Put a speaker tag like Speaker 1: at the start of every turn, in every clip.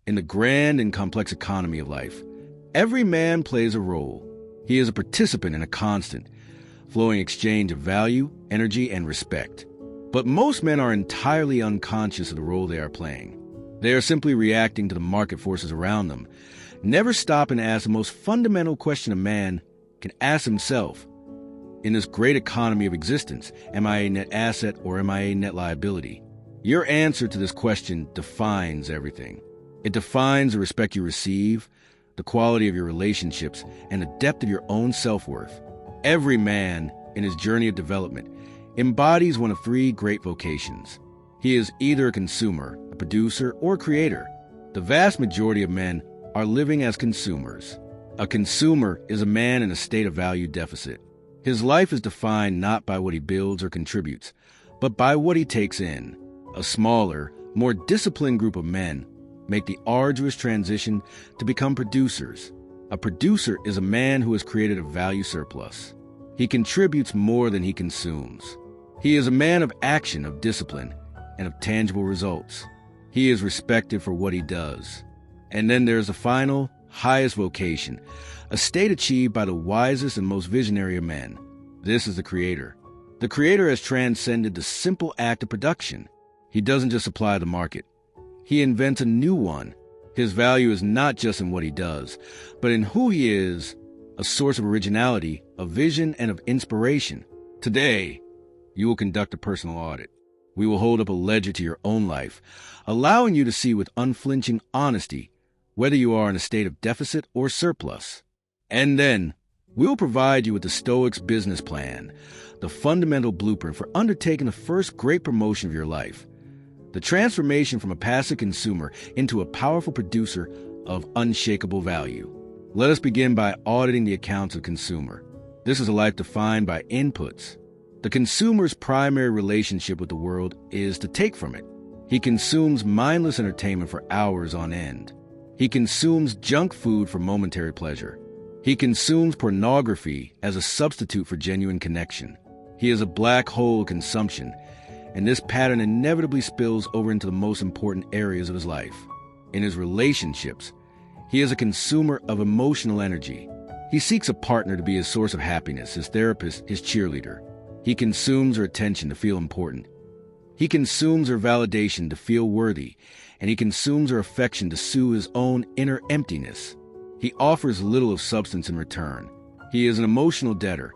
Speaker 1: In the grand and complex economy of life, every man plays a role. He is a participant in a constant, flowing exchange of value, energy, and respect. But most men are entirely unconscious of the role they are playing. They are simply reacting to the market forces around them, never stopping to ask the most fundamental question a man can ask himself. In this great economy of existence, am I a net asset or am I a net liability? Your answer to this question defines everything. It defines the respect you receive, the quality of your relationships, and the depth of your own self-worth. Every man, in his journey of development, embodies one of three great vocations. He is either a consumer, a producer, or a creator. The vast majority of men are living as consumers. A consumer is a man in a state of value deficit. His life is defined not by what he builds or contributes, but by what he takes in. A smaller, more disciplined group of men make the arduous transition to become producers. A producer is a man who has created a value surplus. He contributes more than he consumes. He is a man of action, of discipline, and of tangible results. He is respected for what he does. And then there's the final, highest vocation, a state achieved by the wisest and most visionary of men. This is the creator. The creator has transcended the simple act of production. He doesn't just supply the market. He invents a new one. His value is not just in what he does, but in who he is, a source of originality, of vision, and of inspiration. Today, you will conduct a personal audit. We will hold up a ledger to your own life, allowing you to see with unflinching honesty whether you are in a state of deficit or surplus. And then, we'll provide you with the Stoic's business plan, the fundamental blueprint for undertaking the first great promotion of your life. The transformation from a passive consumer into a powerful producer of unshakable value. Let us begin by auditing the accounts of consumer. This is a life defined by inputs. The consumer's primary relationship with the world is to take from it. He consumes mindless entertainment for hours on end. He consumes junk food for momentary pleasure. He consumes pornography as a substitute for genuine connection. He is a black hole of consumption, and this pattern inevitably spills over into the most important areas of his life. In his relationships, he is a consumer of emotional energy. He seeks a partner to be his source of happiness, his therapist, his cheerleader. He consumes her attention to feel important. He consumes her validation to feel worthy, and he consumes her affection to soothe his own inner emptiness. He offers little of substance in return. He is an emotional debtor,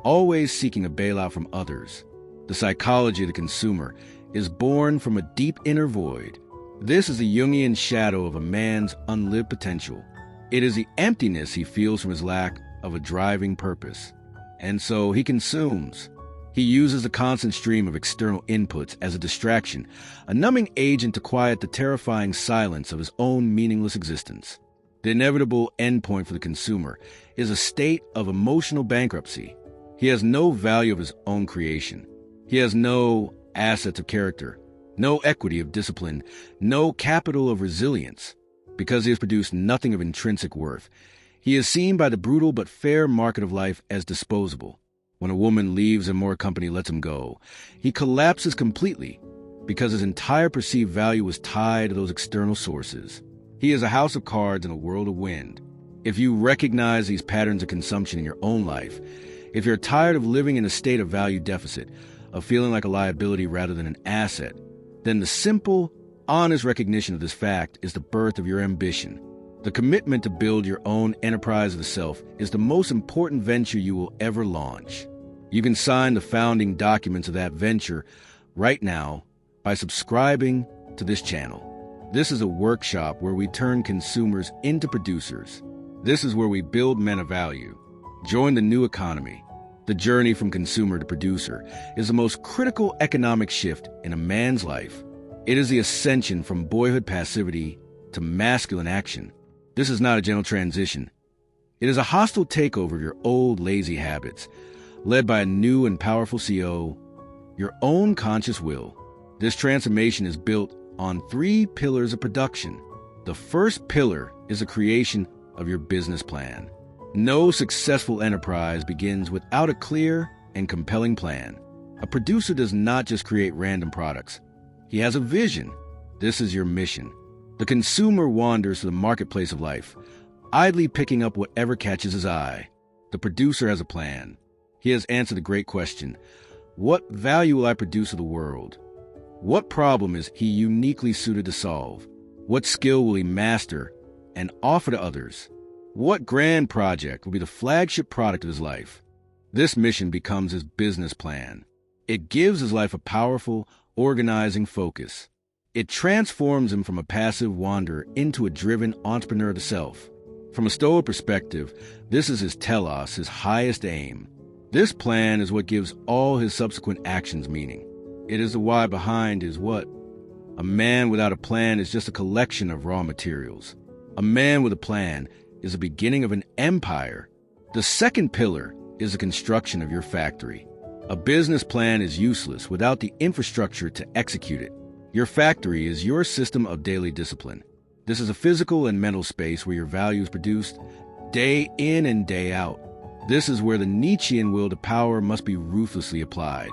Speaker 1: always seeking a bailout from others. The psychology of the consumer is born from a deep inner void. This is the Jungian shadow of a man's unlived potential. It is the emptiness he feels from his lack of a driving purpose. And so he consumes. He uses the constant stream of external inputs as a distraction, a numbing agent to quiet the terrifying silence of his own meaningless existence. The inevitable endpoint for the consumer is a state of emotional bankruptcy. He has no value of his own creation. He has no assets of character, no equity of discipline, no capital of resilience. Because he has produced nothing of intrinsic worth, he is seen by the brutal but fair market of life as disposable. When a woman leaves him or a company lets him go, he collapses completely because his entire perceived value was tied to those external sources. He is a house of cards in a world of wind. If you recognize these patterns of consumption in your own life, if you're tired of living in a state of value deficit, of feeling like a liability rather than an asset, then the simple, honest recognition of this fact is the birth of your ambition. The commitment to build your own enterprise of the self is the most important venture you will ever launch. You can sign the founding documents of that venture right now by subscribing to this channel. This is a workshop where we turn consumers into producers. This is where we build men of value. Join the new economy. The journey from consumer to producer is the most critical economic shift in a man's life. It is the ascension from boyhood passivity to masculine action. This is not a gentle transition. It is a hostile takeover of your old lazy habits, led by a new and powerful CEO, your own conscious will. This transformation is built on 3 pillars of production. The first pillar is the creation of your business plan. No successful enterprise begins without a clear and compelling plan. A producer does not just create random products. He has a vision. This is your mission. The consumer wanders through the marketplace of life, idly picking up whatever catches his eye. The producer has a plan. He has answered the great question, what value will I produce to the world? What problem is he uniquely suited to solve? What skill will he master and offer to others? What grand project will be the flagship product of his life? This mission becomes his business plan. It gives his life a powerful, organizing focus. It transforms him from a passive wanderer into a driven entrepreneur of the self. From a Stoic perspective, this is his telos, his highest aim. This plan is what gives all his subsequent actions meaning. It is the why behind his what. A man without a plan is just a collection of raw materials. A man with a plan is the beginning of an empire. The second pillar is the construction of your factory. A business plan is useless without the infrastructure to execute it. Your factory is your system of daily discipline. This is a physical and mental space where your value is produced day in and day out. This is where the Nietzschean will to power must be ruthlessly applied.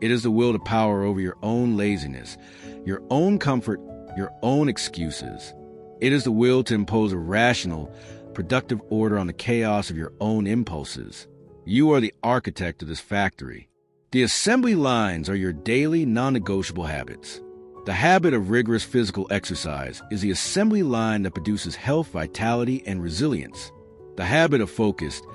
Speaker 1: It is the will to power over your own laziness, your own comfort, your own excuses. It is the will to impose a rational, productive order on the chaos of your own impulses. You are the architect of this factory. The assembly lines are your daily, non-negotiable habits. The habit of rigorous physical exercise is the assembly line that produces health, vitality, and resilience. The habit of focused,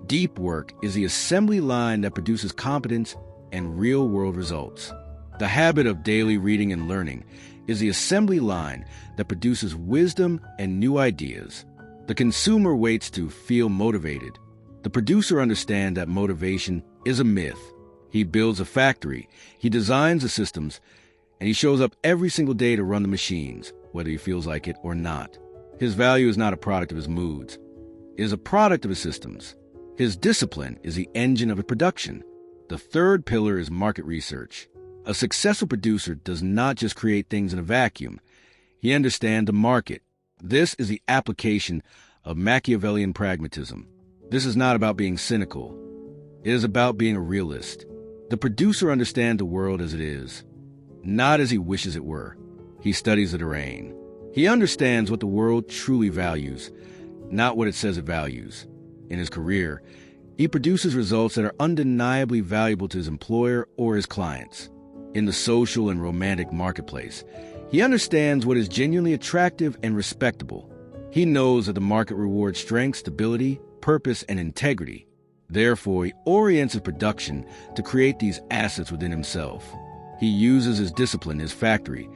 Speaker 1: deep work is the assembly line that produces competence and real-world results. The habit of daily reading and learning is the assembly line that produces wisdom and new ideas. The consumer waits to feel motivated. The producer understands that motivation is a myth. He builds a factory, he designs the systems, and he shows up every single day to run the machines, whether he feels like it or not. His value is not a product of his moods. It is a product of his systems. His discipline is the engine of his production. The third pillar is market research. A successful producer does not just create things in a vacuum. He understands the market. This is the application of Machiavellian pragmatism. This is not about being cynical. It is about being a realist. The producer understands the world as it is, not as he wishes it were. He studies the terrain. He understands what the world truly values, not what it says it values. In his career, he produces results that are undeniably valuable to his employer or his clients. In the social and romantic marketplace, he understands what is genuinely attractive and respectable. He knows that the market rewards strength, stability, purpose, and integrity. Therefore, he orients his production to create these assets within himself. He uses his discipline, his factory,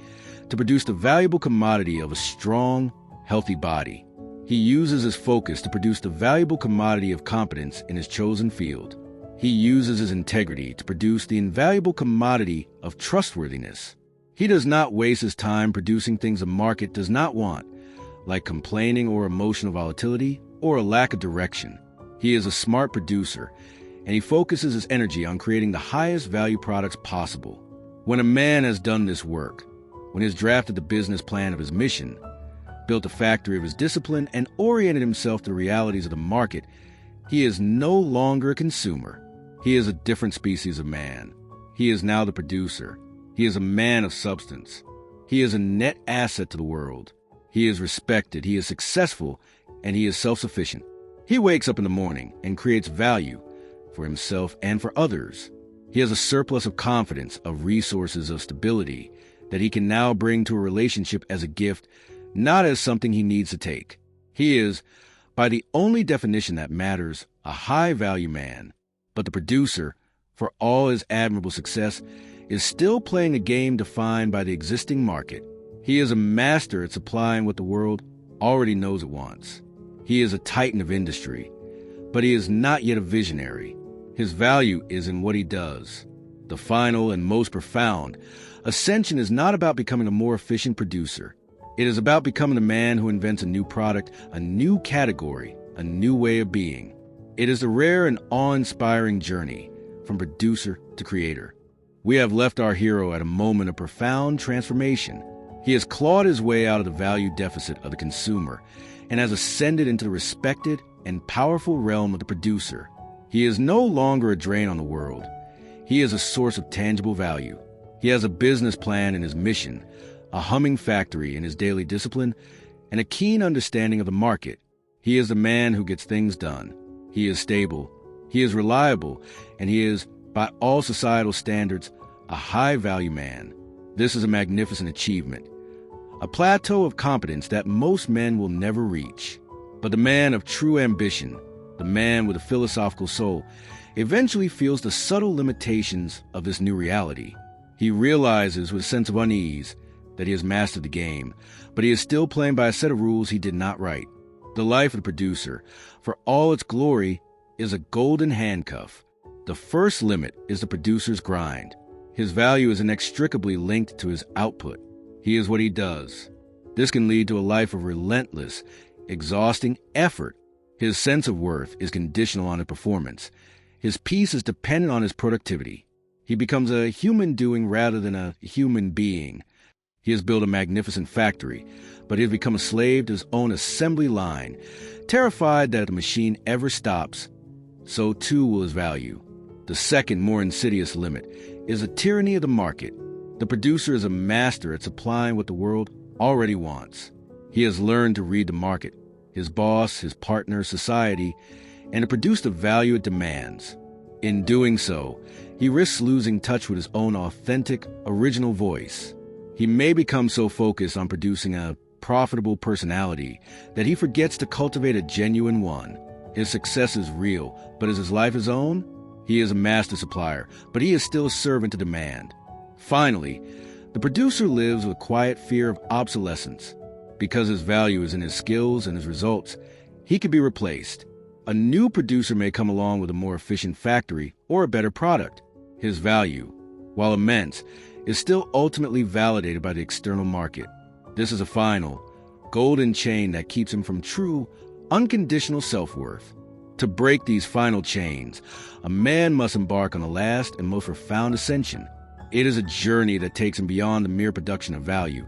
Speaker 1: to produce the valuable commodity of a strong, healthy body. He uses his focus to produce the valuable commodity of competence in his chosen field. He uses his integrity to produce the invaluable commodity of trustworthiness. He does not waste his time producing things the market does not want, like complaining or emotional volatility or a lack of direction. He is a smart producer, and he focuses his energy on creating the highest value products possible. When a man has done this work, when he has drafted the business plan of his mission, built a factory of his discipline, and oriented himself to the realities of the market, he is no longer a consumer. He is a different species of man. He is now the producer. He is a man of substance. He is a net asset to the world. He is respected, he is successful, and he is self-sufficient. He wakes up in the morning and creates value for himself and for others. He has a surplus of confidence, of resources, of stability that he can now bring to a relationship as a gift, not as something he needs to take. He is, by the only definition that matters, a high-value man. But the producer, for all his admirable success, is still playing a game defined by the existing market. He is a master at supplying what the world already knows it wants. He is a titan of industry, but he is not yet a visionary. His value is in what he does. The final and most profound ascension is not about becoming a more efficient producer. It is about becoming the man who invents a new product, a new category, a new way of being. It is a rare and awe-inspiring journey from producer to creator. We have left our hero at a moment of profound transformation. He has clawed his way out of the value deficit of the consumer and has ascended into the respected and powerful realm of the producer. He is no longer a drain on the world. He is a source of tangible value. He has a business plan and his mission, a humming factory in his daily discipline, and a keen understanding of the market. He is the man who gets things done. He is stable, he is reliable, and he is, by all societal standards, a high-value man. This is a magnificent achievement, a plateau of competence that most men will never reach. But the man of true ambition, the man with a philosophical soul, eventually feels the subtle limitations of this new reality. He realizes with a sense of unease that he has mastered the game, but he is still playing by a set of rules he did not write. The life of the producer, for all its glory, is a golden handcuff. The first limit is the producer's grind. His value is inextricably linked to his output. He is what he does. This can lead to a life of relentless, exhausting effort. His sense of worth is conditional on his performance. His peace is dependent on his productivity. He becomes a human doing rather than a human being. He has built a magnificent factory, but he has become a slave to his own assembly line, terrified that if the machine ever stops, so too will his value. The second, more insidious limit is the tyranny of the market. The producer is a master at supplying what the world already wants. He has learned to read the market, his boss, his partner, society, and to produce the value it demands. In doing so, he risks losing touch with his own authentic, original voice. He may become so focused on producing a profitable personality that he forgets to cultivate a genuine one. His success is real, but is his life his own? He is a master supplier, but he is still a servant to demand. Finally, the producer lives with a quiet fear of obsolescence. Because his value is in his skills and his results, he can be replaced. A new producer may come along with a more efficient factory or a better product. His value, while immense, is still ultimately validated by the external market. This is a final, golden chain that keeps him from true, unconditional self-worth. To break these final chains, a man must embark on the last and most profound ascension. It is a journey that takes him beyond the mere production of value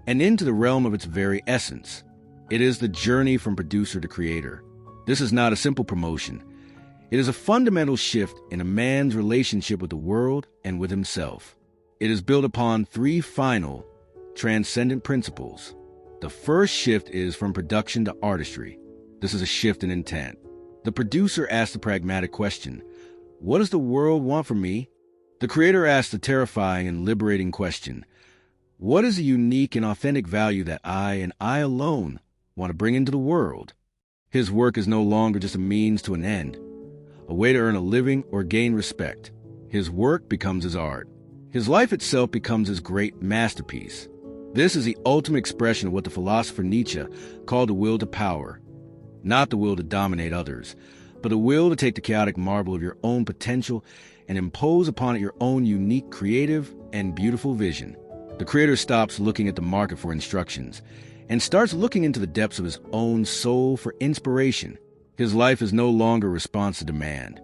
Speaker 1: and into the realm of its very essence. It is the journey from producer to creator. This is not a simple promotion. It is a fundamental shift in a man's relationship with the world and with himself. It is built upon three final, transcendent principles. The first shift is from production to artistry. This is a shift in intent. The producer asks the pragmatic question, what does the world want from me? The creator asks the terrifying and liberating question, what is the unique and authentic value that I and I alone want to bring into the world? His work is no longer just a means to an end, a way to earn a living or gain respect. His work becomes his art. His life itself becomes his great masterpiece. This is the ultimate expression of what the philosopher Nietzsche called the will to power. Not the will to dominate others, but the will to take the chaotic marble of your own potential and impose upon it your own unique, creative, and beautiful vision. The creator stops looking at the market for instructions and starts looking into the depths of his own soul for inspiration. His life is no longer a response to demand.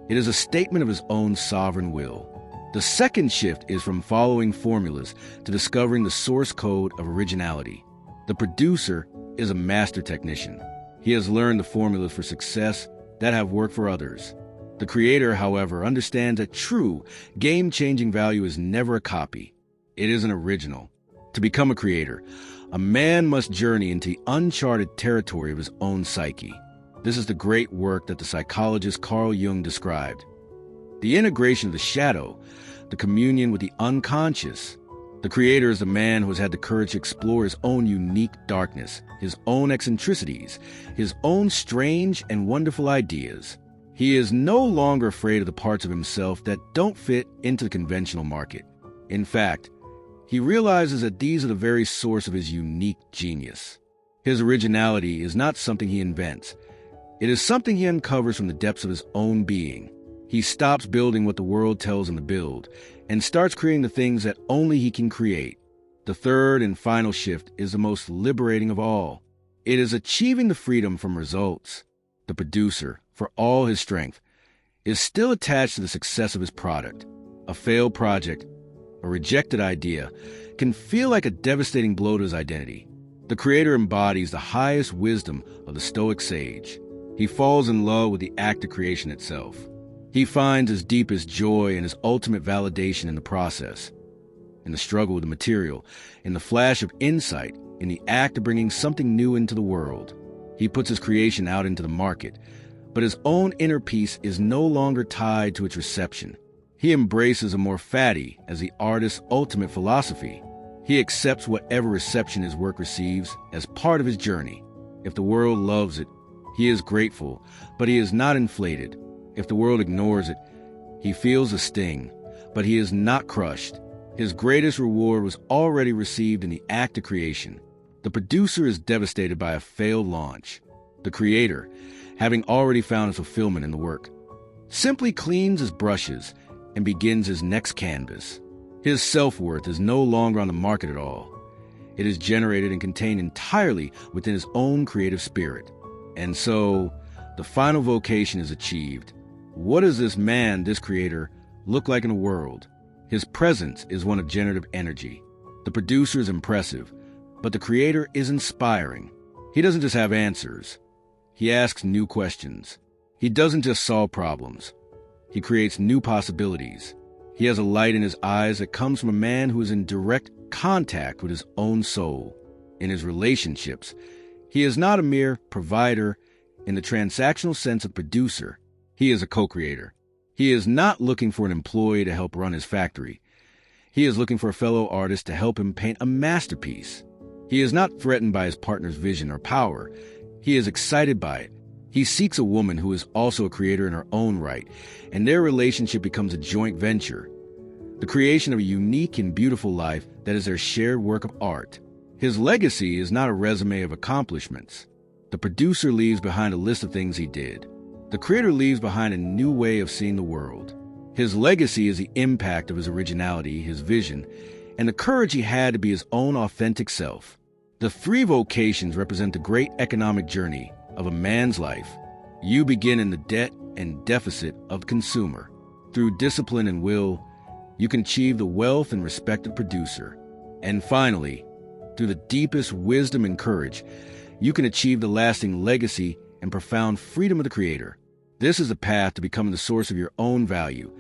Speaker 1: It is a statement of his own sovereign will. The second shift is from following formulas to discovering the source code of originality. The producer is a master technician. He has learned the formulas for success that have worked for others. The creator, however, understands that true, game-changing value is never a copy. It is an original. To become a creator, a man must journey into the uncharted territory of his own psyche. This is the great work that the psychologist Carl Jung described. The integration of the shadow, the communion with the unconscious. The creator is the man who has had the courage to explore his own unique darkness, his own eccentricities, his own strange and wonderful ideas. He is no longer afraid of the parts of himself that don't fit into the conventional market. In fact, he realizes that these are the very source of his unique genius. His originality is not something he invents. It is something he uncovers from the depths of his own being. He stops building what the world tells him to build and starts creating the things that only he can create. The third and final shift is the most liberating of all. It is achieving the freedom from results. The producer, for all his strength, is still attached to the success of his product. A failed project, a rejected idea, can feel like a devastating blow to his identity. The creator embodies the highest wisdom of the Stoic sage. He falls in love with the act of creation itself. He finds his deepest joy and his ultimate validation in the process. in the struggle with the material, in the flash of insight, in the act of bringing something new into the world. He puts his creation out into the market, but his own inner peace is no longer tied to its reception. He embraces a more fatty as the artist's ultimate philosophy. He accepts whatever reception his work receives as part of his journey. If the world loves it, he is grateful, but he is not inflated. If the world ignores it, he feels a sting, but he is not crushed. His greatest reward was already received in the act of creation. The producer is devastated by a failed launch. The creator, having already found his fulfillment in the work, simply cleans his brushes and begins his next canvas. His self-worth is no longer on the market at all. It is generated and contained entirely within his own creative spirit. And so, the final vocation is achieved. What does this man, this creator, look like in the world? His presence is one of generative energy. The producer is impressive, but the creator is inspiring. He doesn't just have answers. He asks new questions. He doesn't just solve problems. He creates new possibilities. He has a light in his eyes that comes from a man who is in direct contact with his own soul. In his relationships, he is not a mere provider in the transactional sense of producer. He is a co-creator. He is not looking for an employee to help run his factory. He is looking for a fellow artist to help him paint a masterpiece. He is not threatened by his partner's vision or power. He is excited by it. He seeks a woman who is also a creator in her own right, and their relationship becomes a joint venture, the creation of a unique and beautiful life that is their shared work of art. His legacy is not a resume of accomplishments. The producer leaves behind a list of things he did. The creator leaves behind a new way of seeing the world. His legacy is the impact of his originality, his vision, and the courage he had to be his own authentic self. The three vocations represent the great economic journey of a man's life. You begin in the debt and deficit of the consumer. Through discipline and will, you can achieve the wealth and respect of producer. And finally, through the deepest wisdom and courage, you can achieve the lasting legacy and profound freedom of the creator. This is the path to becoming the source of your own value,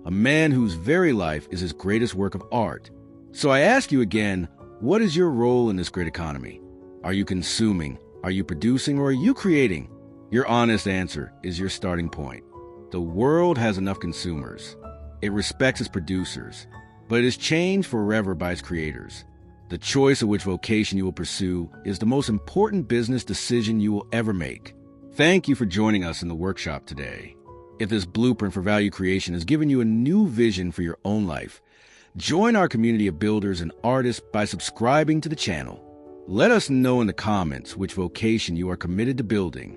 Speaker 1: a man whose very life is his greatest work of art. So I ask you again, what is your role in this great economy? Are you consuming? Are you producing, or are you creating? Your honest answer is your starting point. The world has enough consumers. It respects its producers, but it is changed forever by its creators. The choice of which vocation you will pursue is the most important business decision you will ever make. Thank you for joining us in the workshop today. If this blueprint for value creation has given you a new vision for your own life, join our community of builders and artists by subscribing to the channel. Let us know in the comments which vocation you are committed to building.